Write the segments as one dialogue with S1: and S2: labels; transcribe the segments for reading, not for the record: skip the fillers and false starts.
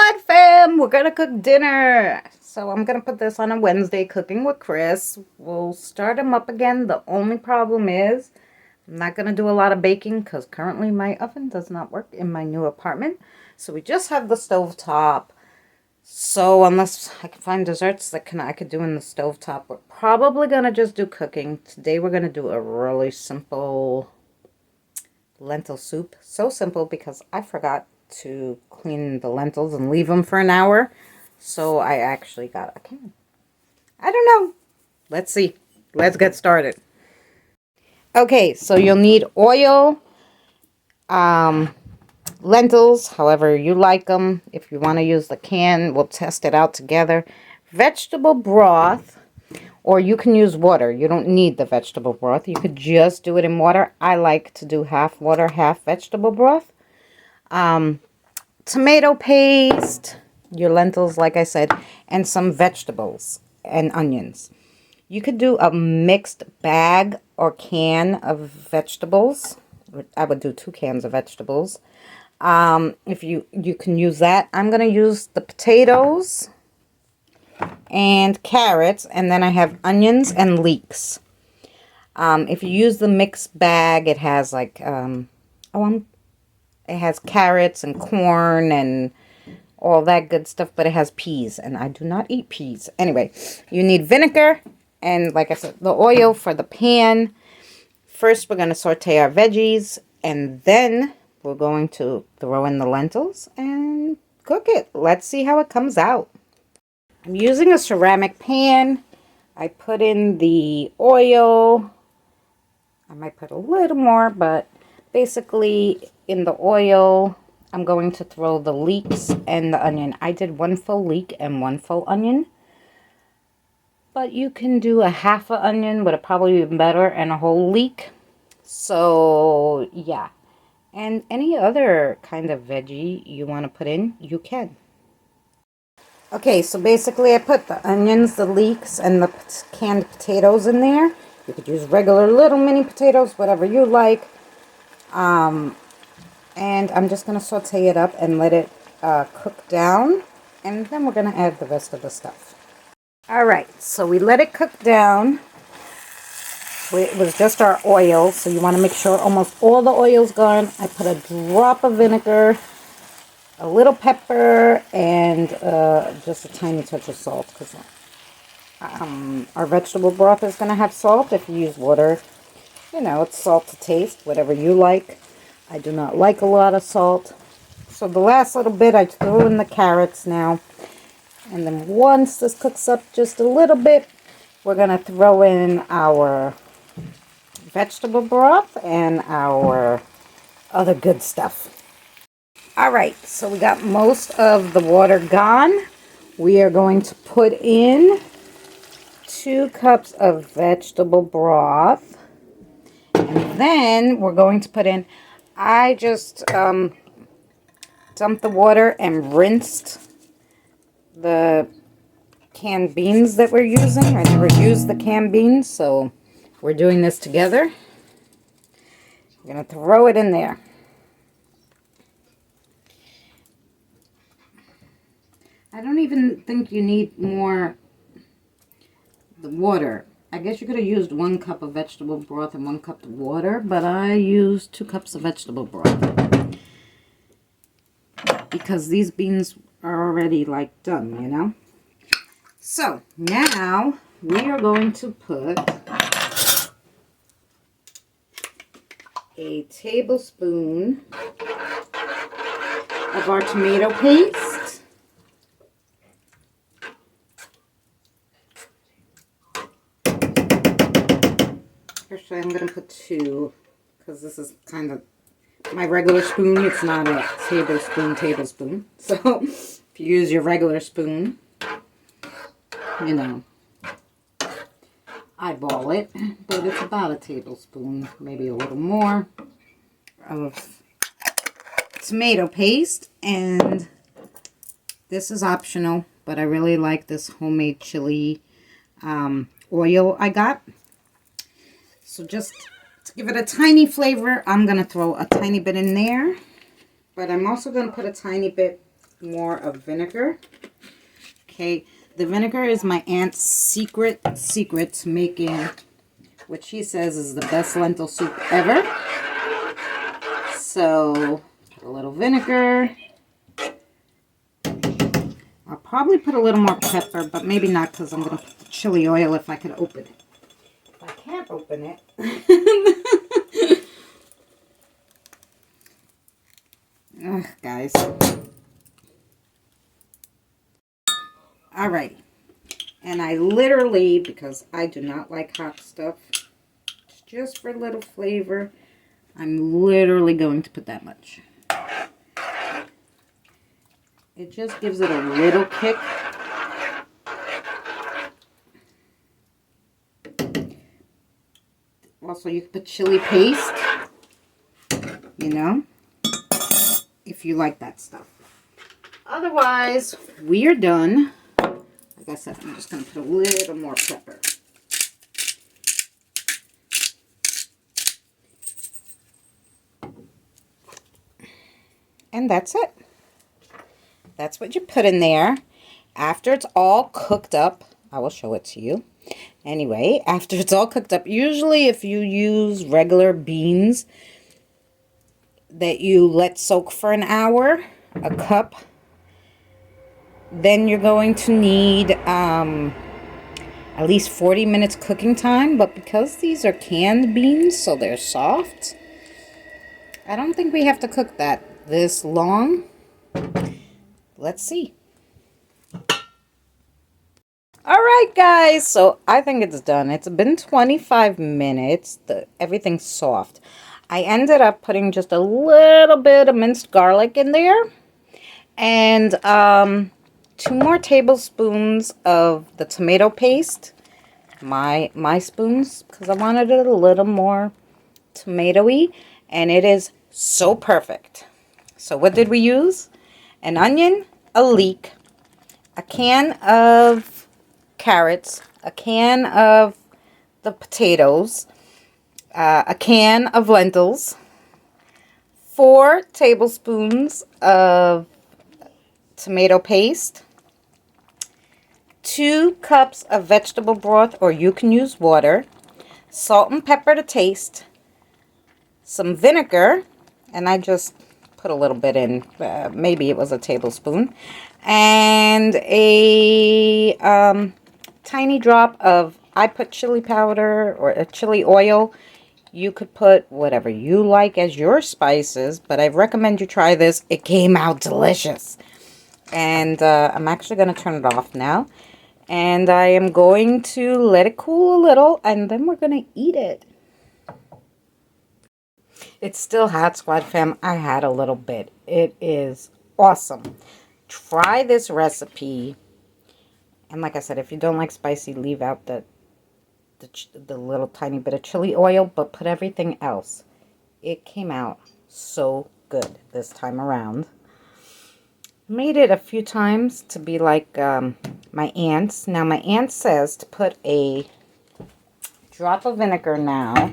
S1: God, fam, we're gonna cook dinner. So I'm gonna put this on a Wednesday, cooking with Chris. We'll start him up again. The only problem is I'm not gonna do a lot of baking because currently my oven does not work in my new apartment. So we just have the stove top. So unless I can find desserts that I could do in the stove top, we're probably gonna just do cooking. Today we're gonna do a really simple lentil soup. So simple because I forgot to clean the lentils and leave them for an hour. So I actually got a can. I don't know. Let's see. Let's get started. Okay, so you'll need oil, lentils, however you like them. If you want to use the can, we'll test it out together. Vegetable broth, or you can use water. You don't need the vegetable broth. You could just do it in water. I like to do half water, half vegetable broth. Tomato paste, your lentils, like I said, and some vegetables and onions. You could do a mixed bag or can of vegetables. I would do 2 cans of vegetables. If you can use that. I'm going to use the potatoes and carrots, and then I have onions and leeks. If you use the mixed bag, it has like it has carrots and corn and all that good stuff, but it has peas, and I do not eat peas. Anyway, you need vinegar and, like I said, the oil for the pan. First, we're going to saute our veggies, and then we're going to throw in the lentils and cook it. Let's see how it comes out. I'm using a ceramic pan. I put in the oil. I might put a little more, but basically in the oil, I'm going to throw the leeks and the onion. I did 1 full leek and 1 full onion. But you can do a half an onion, would have probably been better, and a whole leek. So, yeah. And any other kind of veggie you want to put in, you can. Okay, so basically I put the onions, the leeks, and the canned potatoes in there. You could use regular little mini potatoes, whatever you like. And I'm just going to saute it up and let it cook down. And then we're going to add the rest of the stuff. Alright, so we let it cook down. It was just our oil, so you want to make sure almost all the oil's gone. I put a drop of vinegar, a little pepper, and just a tiny touch of salt, because our vegetable broth is going to have salt. If you use water, you know, it's salt to taste, whatever you like. I do not like a lot of salt. So the last little bit, I throw in the carrots now. And then once this cooks up just a little bit, we're going to throw in our vegetable broth and our other good stuff. Alright, so we got most of the water gone. We are going to put in 2 cups of vegetable broth. And then we're going to put in, I just dumped the water and rinsed the canned beans that we're using. I never used the canned beans, so we're doing this together. We're going to throw it in there. I don't even think you need more the water. I guess you could have used 1 cup of vegetable broth and 1 cup of water, but I used 2 cups of vegetable broth because these beans are already like done, you know. So now we are going to put a tablespoon of our tomato paste. Actually, I'm going to put 2 because this is kind of my regular spoon. It's not a tablespoon. So if you use your regular spoon, you know, eyeball it, but it's about a tablespoon, maybe a little more, of tomato paste. And this is optional, but I really like this homemade chili oil I got. So just to give it a tiny flavor, I'm going to throw a tiny bit in there. But I'm also going to put a tiny bit more of vinegar. Okay, the vinegar is my aunt's secret to making what she says is the best lentil soup ever. So, put a little vinegar. I'll probably put a little more pepper, but maybe not because I'm going to put the chili oil if I could open it. If I can't open it. Ugh, guys. Alright. And I literally, because I do not like hot stuff, just for a little flavor, I'm literally going to put that much. It just gives it a little kick. Also, you can put chili paste, you know, if you like that stuff. Otherwise, we are done. Like I said, I'm just going to put a little more pepper. And that's it. That's what you put in there. After it's all cooked up, I will show it to you. Anyway, after it's all cooked up, usually if you use regular beans that you let soak for an hour, a cup, then you're going to need at least 40 minutes cooking time. But because these are canned beans, so they're soft, I don't think we have to cook that this long. Let's see. Alright guys, so I think it's done. It's been 25 minutes. Everything's soft. I ended up putting just a little bit of minced garlic in there. And 2 more tablespoons of the tomato paste. My spoons, because I wanted it a little more tomatoey. And it is so perfect. So what did we use? An onion, a leek, a can of carrots, a can of the potatoes, a can of lentils, 4 tablespoons of tomato paste, 2 cups of vegetable broth, or you can use water, salt and pepper to taste, some vinegar, and I just put a little bit in, maybe it was a tablespoon, and a tiny drop of, I put chili powder or a chili oil. You could put whatever you like as your spices, but I recommend you try this. It came out delicious. And I'm actually going to turn it off now. And I am going to let it cool a little, and then we're going to eat it. It's still hot, Squad Fam. I had a little bit. It is awesome. Try this recipe. And like I said, if you don't like spicy, leave out the little tiny bit of chili oil, but put everything else. It came out so good this time around. Made it a few times to be like my aunt's. Now my aunt says to put a drop of vinegar now,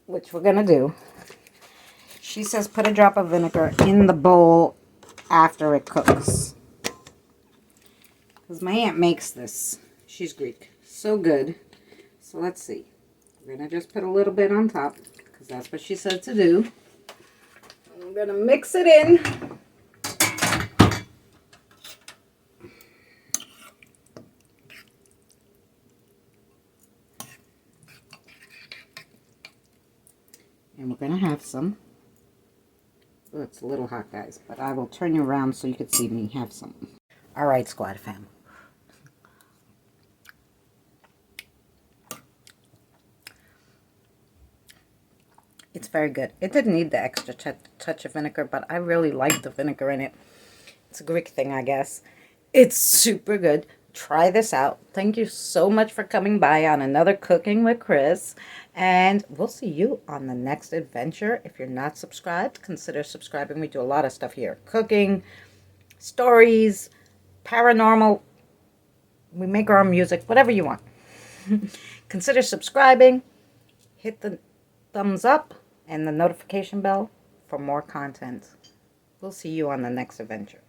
S1: which we're going to do. She says put a drop of vinegar in the bowl after it cooks. Because my aunt makes this. She's Greek. So good. So let's see. We're going to just put a little bit on top, because that's what she said to do. And we're going to mix it in. And we're going to have some. Oh, it's a little hot, guys, but I will turn you around so you can see me have some. All right, Squad Fam. It's very good. It didn't need the extra touch of vinegar, but I really like the vinegar in it. It's a Greek thing, I guess. It's super good. Try this out. Thank you so much for coming by on another Cooking with Chris. And we'll see you on the next adventure. If you're not subscribed, consider subscribing. We do a lot of stuff here. Cooking, stories, paranormal. We make our own music, whatever you want. Consider subscribing. Hit the thumbs up and the notification bell for more content. We'll see you on the next adventure.